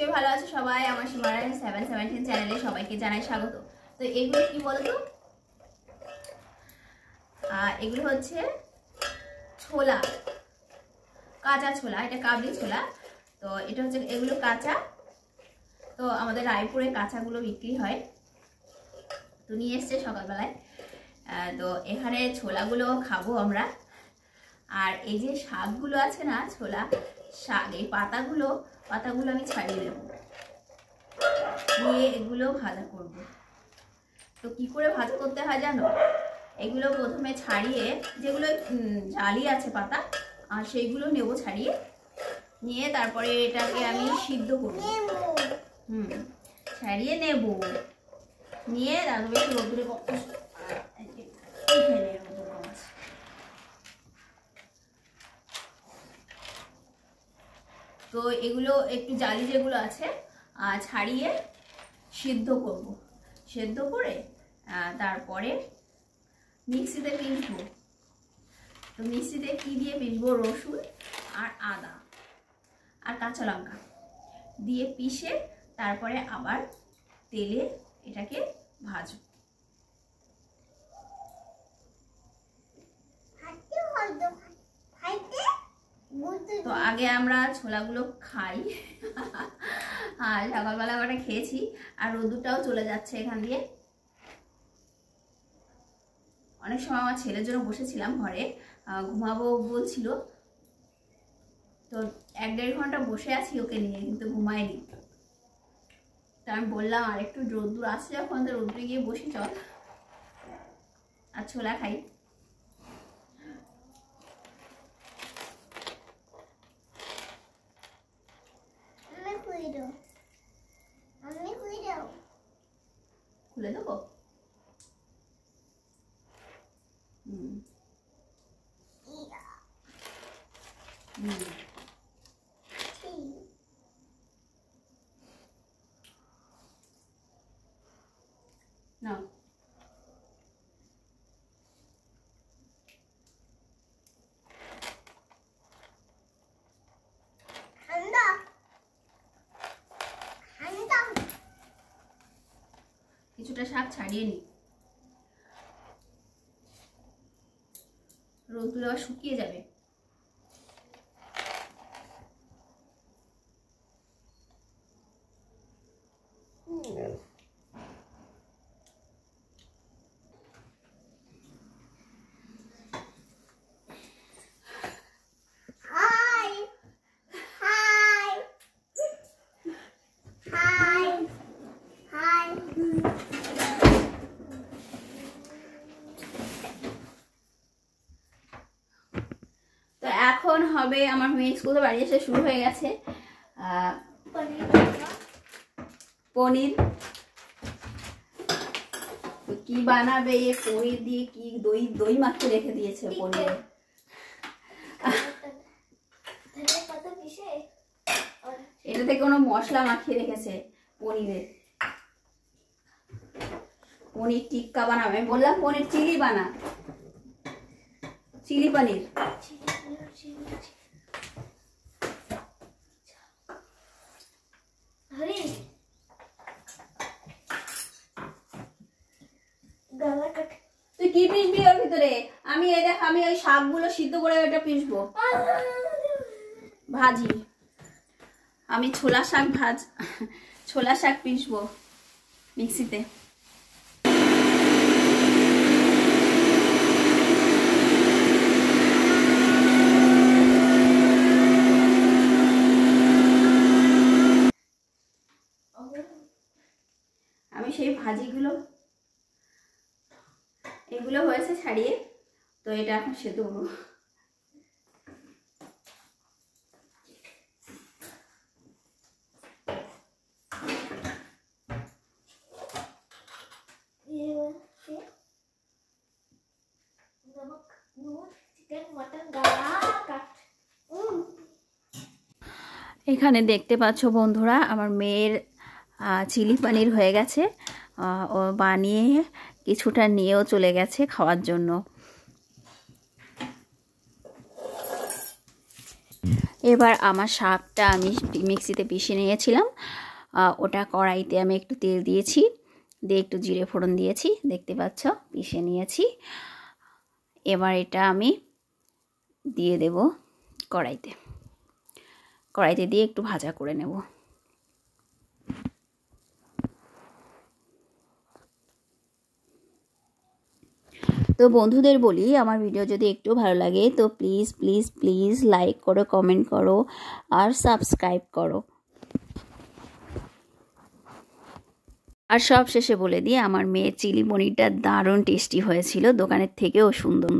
নিশ্চয়ই ভালো আছে সবাই। আমার সীমারায়ণ 717 চ্যানেলে সবাইকে জানাই স্বাগত। তো এগুলো কি বলতো, এগুলো হচ্ছে ছোলা, কাঁচা ছোলা। এটা কাবলি ছোলা। তো এটা হচ্ছে এগুলো কাঁচা। তো আমাদের রায়পুরে কাঁচাগুলো বিক্রি হয়, তো নিয়ে এসছে সকালবেলায়। তো এখানে ছোলাগুলো খাবো আমরা। আর এই যে শাকগুলো আছে না, ছোলা শাক, এই পাতাগুলো আমি ছাড়িয়ে নেব, নিয়ে এগুলো ভাজা করব। তো কি করে ভাজা করতে হয় জানো? এগুলো প্রথমে ছাড়িয়ে, যেগুলো জালি আছে পাতা, আর সেইগুলো নেব ছাড়িয়ে, নিয়ে তারপরে এটাকে আমি সিদ্ধ করব। ছাড়িয়ে নেব, নিয়ে তারপরে একটু রোদ্দুরে তো এগুলো একটু জালি যেগুলো আছে ছাড়িয়ে সিদ্ধ করব। সিদ্ধ করে তারপরে মিক্সিতে পিসবো। তো মিক্সিতে কি দিয়ে পিসবো? রসুন আর আদা আর কাঁচা লঙ্কা দিয়ে পিষে তারপরে আবার তেলে এটাকে ভাজবো। তো আগে আমরা ছোলাগুলো খাই, আর সকালবেলা আমরা খেয়েছি, আর রোদুরটাও চলে যাচ্ছে এখান দিয়ে। অনেক সময় আমার ছেলের জন্য বসেছিলাম ঘরে, ঘুমাবো বলছিল, তো 1-1.5 ঘন্টা বসে আছি ওকে নিয়ে, কিন্তু ঘুমায়নি। তো আমি বললাম আর একটু রোদ্দুর আসছে যখন, তো রোদ্দুরে গিয়ে বসি চল, আর ছোলা খাই। খুলে দেবো? না, কিছুটা শাক ছাড়িয়ে নি, রোদ্দুরে আবার শুকিয়ে যাবে। তো এখন হবে, আমার মেয়ে স্কুলে বাড়ি এসে শুরু হয়ে গেছে পনির। তো কি বানাবে? পনির দিয়ে কি দই মাখিয়ে রেখে দিয়েছে পনির। এটাতে কোনো মশলা মাখিয়ে রেখেছে পনিরের। পনির টিক্কা বানাবে, আমি বললাম পনির চিলি বানা, চিলি পনির। তুই কি পিসবি ওর ভিতরে? আমি এই দেখ, আমি ওই শাকগুলো সিদ্ধ করে ওটা পিসবো, ভাজি। আমি ছোলা শাক পিসবো মিক্সিতে। আমি সেই ভাজিগুলো, এগুলো হয়েছে ছাড়িয়ে, তো এটা এখন সেদ্ধ করবো। এখানে দেখতে পাচ্ছ বন্ধুরা, আমার মেয়ের চিলি পনির হয়ে গেছে। ও বানিয়ে কিছুটা নিয়েও চলে গেছে খাওয়ার জন্য। এবার আমার শাকটা আমি মিক্সিতে পিষে নিয়েছিলাম, ওটা কড়াইতে আমি একটু তেল দিয়েছি, দিয়ে একটু জিরে ফোড়ন দিয়েছি, দেখতে পাচ্ছ পিষে নিয়েছি। এবার এটা আমি দিয়ে দেব কড়াইতে, কড়াইতে দিয়ে একটু ভাজা করে নেব। তো বন্ধুদের বলি, আমার ভিডিও যদি একটু ভালো লাগে তো প্লিজ প্লিজ প্লিজ লাইক করো, কমেন্ট করো আর সাবস্ক্রাইব করো। আর সব শেষে বলে দিই, আমার মেয়ের চিলি পনিরটা দারুণ টেস্টি হয়েছিল, দোকানের থেকেও সুন্দর।